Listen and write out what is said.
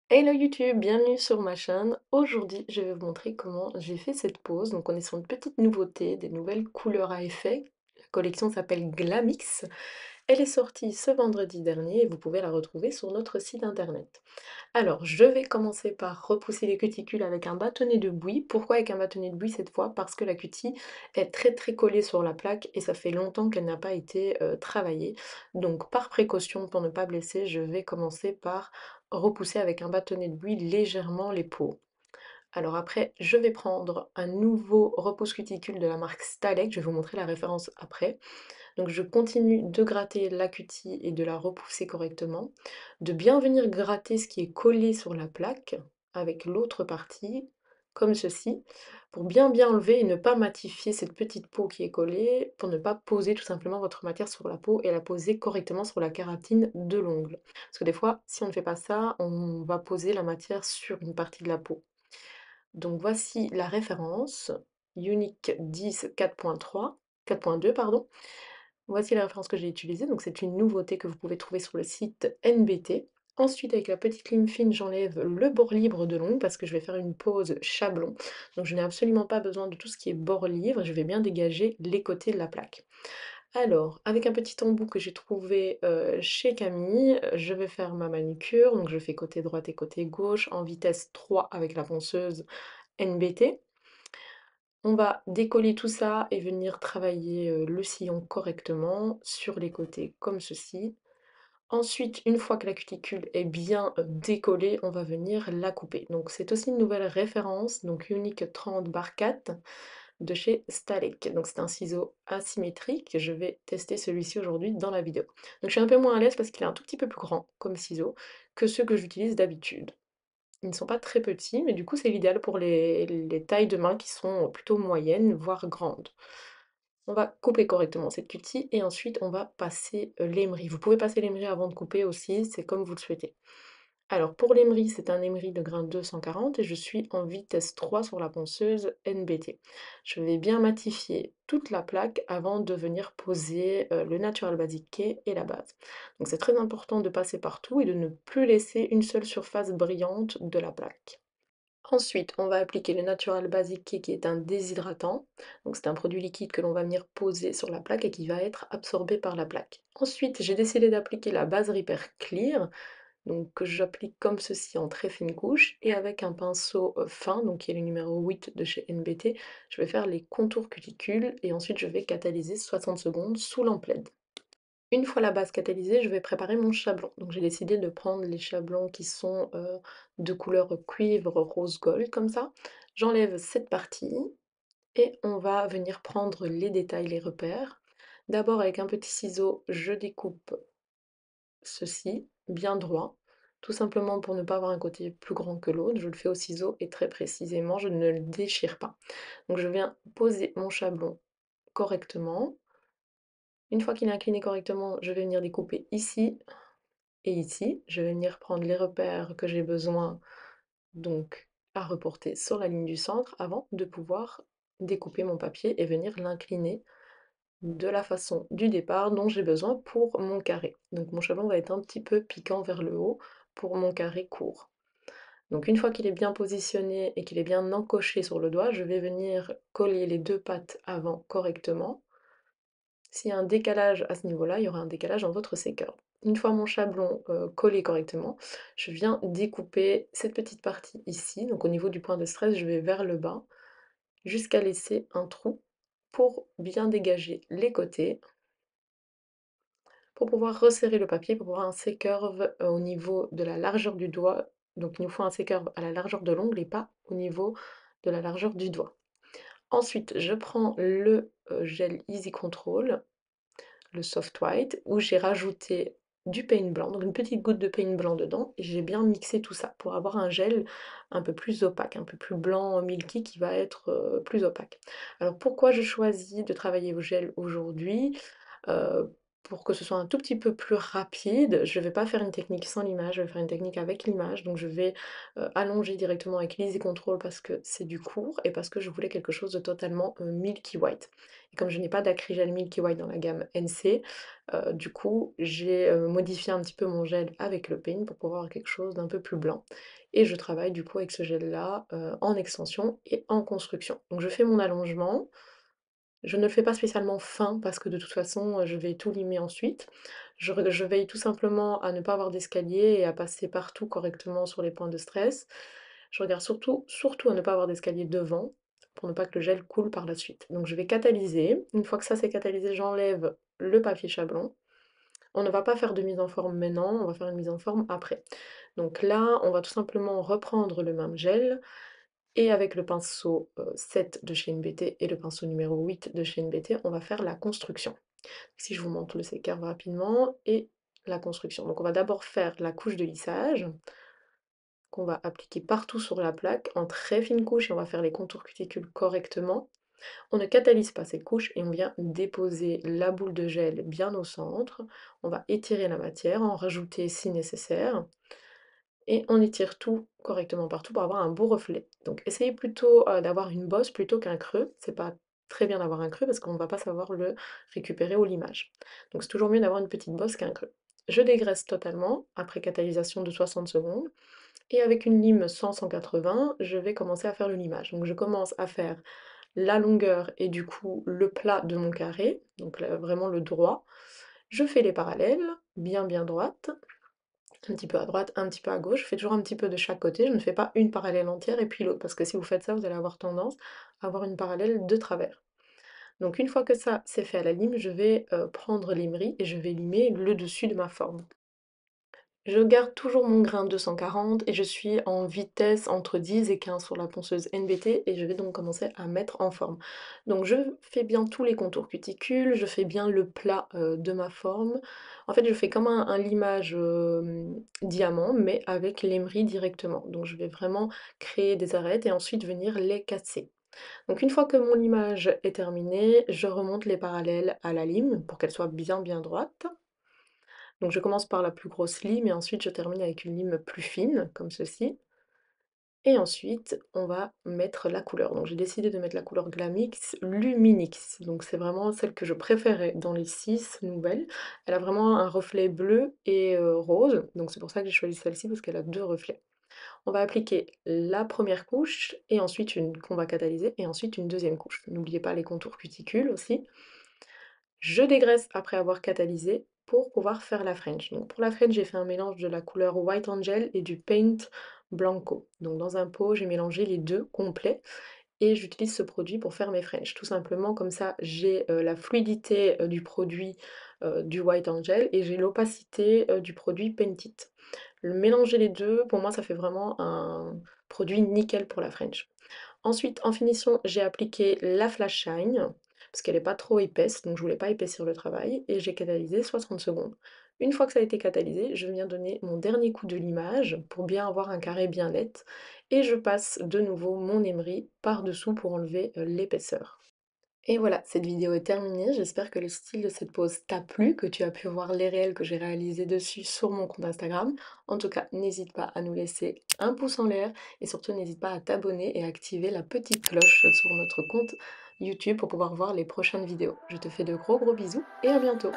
Hello YouTube, bienvenue sur ma chaîne. Aujourd'hui, je vais vous montrer comment j'ai fait cette pose. Donc on est sur une petite nouveauté, des nouvelles couleurs à effet. La collection s'appelle Glamix. Elle est sortie ce vendredi dernier et vous pouvez la retrouver sur notre site internet. Alors, je vais commencer par repousser les cuticules avec un bâtonnet de bouille. Pourquoi avec un bâtonnet de bouille cette fois? Parce que la cutie est très collée sur la plaque et ça fait longtemps qu'elle n'a pas été travaillée. Donc par précaution, pour ne pas blesser, je vais commencer par repousser avec un bâtonnet de bouille légèrement les peaux. Alors après, je vais prendre un nouveau repousse cuticule de la marque Stalek, je vais vous montrer la référence après. Donc je continue de gratter la cutie et de la repousser correctement, de bien venir gratter ce qui est collé sur la plaque avec l'autre partie, comme ceci, pour bien enlever et ne pas matifier cette petite peau qui est collée, pour ne pas poser tout simplement votre matière sur la peau et la poser correctement sur la kératine de l'ongle. Parce que des fois, si on ne fait pas ça, on va poser la matière sur une partie de la peau. Donc voici la référence, Unique 10 4.3, 4.2 pardon. Voici la référence que j'ai utilisée, donc c'est une nouveauté que vous pouvez trouver sur le site NBT. Ensuite, avec la petite lime fine, j'enlève le bord libre de l'ongle parce que je vais faire une pose chablon. Donc je n'ai absolument pas besoin de tout ce qui est bord libre, je vais bien dégager les côtés de la plaque. Alors, avec un petit embout que j'ai trouvé chez Camille, je vais faire ma manucure. Donc je fais côté droite et côté gauche en vitesse 3 avec la ponceuse NBT. On va décoller tout ça et venir travailler le sillon correctement sur les côtés comme ceci. Ensuite, une fois que la cuticule est bien décollée, on va venir la couper. Donc c'est aussi une nouvelle référence, donc Unique 30/4 de chez Stalek. Donc c'est un ciseau asymétrique, je vais tester celui-ci aujourd'hui dans la vidéo. Donc je suis un peu moins à l'aise parce qu'il est un tout petit peu plus grand comme ciseau que ceux que j'utilise d'habitude. Ils ne sont pas très petits, mais du coup c'est l'idéal pour les tailles de main qui sont plutôt moyennes, voire grandes. On va couper correctement cette cutie et ensuite on va passer l'émery. Vous pouvez passer l'émery avant de couper aussi, c'est comme vous le souhaitez. Alors pour l'émery, c'est un émery de grain 240 et je suis en vitesse 3 sur la ponceuse NBT. Je vais bien matifier toute la plaque avant de venir poser le Natural Basic Key et la base. Donc c'est très important de passer partout et de ne plus laisser une seule surface brillante de la plaque. Ensuite, on va appliquer le Natural Basic Key qui est un déshydratant. Donc c'est un produit liquide que l'on va venir poser sur la plaque et qui va être absorbé par la plaque. Ensuite, j'ai décidé d'appliquer la base Repair Clear, donc que j'applique comme ceci en très fine couche et avec un pinceau fin, donc qui est le numéro 8 de chez NBT, je vais faire les contours cuticules et ensuite je vais catalyser 60 secondes sous lampe LED. Une fois la base catalysée, je vais préparer mon chablon. Donc j'ai décidé de prendre les chablons qui sont de couleur cuivre rose gold comme ça. J'enlève cette partie et on va venir prendre les détails, les repères. D'abord avec un petit ciseau, je découpe ceci bien droit, tout simplement pour ne pas avoir un côté plus grand que l'autre. Je le fais au ciseau et très précisément, je ne le déchire pas. Donc je viens poser mon chablon correctement. Une fois qu'il est incliné correctement, je vais venir découper ici et ici. Je vais venir prendre les repères que j'ai besoin donc à reporter sur la ligne du centre avant de pouvoir découper mon papier et venir l'incliner de la façon du départ dont j'ai besoin pour mon carré. Donc mon chablon va être un petit peu piquant vers le haut pour mon carré court. Donc une fois qu'il est bien positionné et qu'il est bien encoché sur le doigt, je vais venir coller les deux pattes avant correctement. S'il y a un décalage à ce niveau-là, il y aura un décalage dans votre séqueur. Une fois mon chablon collé correctement, je viens découper cette petite partie ici. Donc au niveau du point de stress, je vais vers le bas jusqu'à laisser un trou pour bien dégager les côtés, pour pouvoir resserrer le papier, pour avoir un C-curve au niveau de la largeur du doigt. Donc il nous faut un C-curve à la largeur de l'ongle et pas au niveau de la largeur du doigt. Ensuite, je prends le gel Easy Control, le soft white, où j'ai rajouté du paint blanc, donc une petite goutte de paint blanc dedans, et j'ai bien mixé tout ça pour avoir un gel un peu plus opaque, un peu plus blanc milky qui va être plus opaque. Alors pourquoi je choisis de travailler au gel aujourd'hui? pour que ce soit un tout petit peu plus rapide, je vais pas faire une technique sans l'image, je vais faire une technique avec l'image. Donc je vais, allonger directement avec l'Easy Control parce que c'est du court et parce que je voulais quelque chose de totalement, milky white. Et comme je n'ai pas d'acrygel milky white dans la gamme NC, du coup j'ai, modifié un petit peu mon gel avec le paint pour pouvoir avoir quelque chose d'un peu plus blanc. Et je travaille du coup avec ce gel-là, en extension et en construction. Donc je fais mon allongement, je ne le fais pas spécialement fin parce que de toute façon, je vais tout limer ensuite. Je veille tout simplement à ne pas avoir d'escalier et à passer partout correctement sur les points de stress. Je regarde surtout à ne pas avoir d'escalier devant, pour ne pas que le gel coule par la suite. Donc je vais catalyser. Une fois que ça c'est catalysé, j'enlève le papier chablon. On ne va pas faire de mise en forme maintenant, on va faire une mise en forme après. Donc là, on va tout simplement reprendre le même gel, et avec le pinceau 7 de chez NBT et le pinceau numéro 8 de chez NBT, on va faire la construction. Si je vous montre le sécave rapidement et la construction. Donc on va d'abord faire la couche de lissage qu'on va appliquer partout sur la plaque en très fine couche et on va faire les contours cuticules correctement. On ne catalyse pas cette couche et on vient déposer la boule de gel bien au centre. On va étirer la matière, en rajouter si nécessaire et on étire tout correctement partout pour avoir un beau reflet. Donc essayez plutôt, d'avoir une bosse plutôt qu'un creux. C'est pas très bien d'avoir un creux parce qu'on ne va pas savoir le récupérer au limage. Donc c'est toujours mieux d'avoir une petite bosse qu'un creux. Je dégraisse totalement après catalysation de 60 secondes et avec une lime 100-180, je vais commencer à faire le limage. Donc je commence à faire la longueur et du coup le plat de mon carré, donc là, vraiment le droit. Je fais les parallèles, bien droites, un petit peu à droite, un petit peu à gauche. Je fais toujours un petit peu de chaque côté. Je ne fais pas une parallèle entière et puis l'autre, parce que si vous faites ça, vous allez avoir tendance à avoir une parallèle de travers. Donc une fois que ça c'est fait à la lime, je vais prendre l'émery et je vais limer le dessus de ma forme. Je garde toujours mon grain 240 et je suis en vitesse entre 10 et 15 sur la ponceuse NBT et je vais donc commencer à mettre en forme. Donc je fais bien tous les contours cuticules, je fais bien le plat de ma forme. En fait je fais comme un limage diamant mais avec l'émery directement. Donc je vais vraiment créer des arêtes et ensuite venir les casser. Donc une fois que mon limage est terminé, je remonte les parallèles à la lime pour qu'elle soit bien droite. Donc je commence par la plus grosse lime et ensuite je termine avec une lime plus fine, comme ceci. Et ensuite, on va mettre la couleur. Donc j'ai décidé de mettre la couleur Glamix Luminix. Donc c'est vraiment celle que je préférais dans les 6 nouvelles. Elle a vraiment un reflet bleu et rose. Donc c'est pour ça que j'ai choisi celle-ci, parce qu'elle a deux reflets. On va appliquer la première couche, et ensuite une qu'on va catalyser, et ensuite une deuxième couche. N'oubliez pas les contours cuticules aussi. Je dégraisse après avoir catalysé pour pouvoir faire la French. Donc pour la French, j'ai fait un mélange de la couleur White Angel et du Paint Blanco. Donc dans un pot, j'ai mélangé les deux complets et j'utilise ce produit pour faire mes French. Tout simplement, comme ça, j'ai la fluidité du produit du White Angel et j'ai l'opacité du produit Paint It. Mélanger les deux, pour moi, ça fait vraiment un produit nickel pour la French. Ensuite, en finition, j'ai appliqué la Flash Shine, parce qu'elle n'est pas trop épaisse, donc je voulais pas épaissir le travail, et j'ai catalysé 60 secondes. Une fois que ça a été catalysé, je viens donner mon dernier coup de limage pour bien avoir un carré bien net, et je passe de nouveau mon émery par-dessous pour enlever l'épaisseur. Et voilà, cette vidéo est terminée. J'espère que le style de cette pose t'a plu, que tu as pu voir les réels que j'ai réalisés dessus sur mon compte Instagram. En tout cas, n'hésite pas à nous laisser un pouce en l'air et surtout n'hésite pas à t'abonner et à activer la petite cloche sur notre compte YouTube pour pouvoir voir les prochaines vidéos. Je te fais de gros bisous et à bientôt.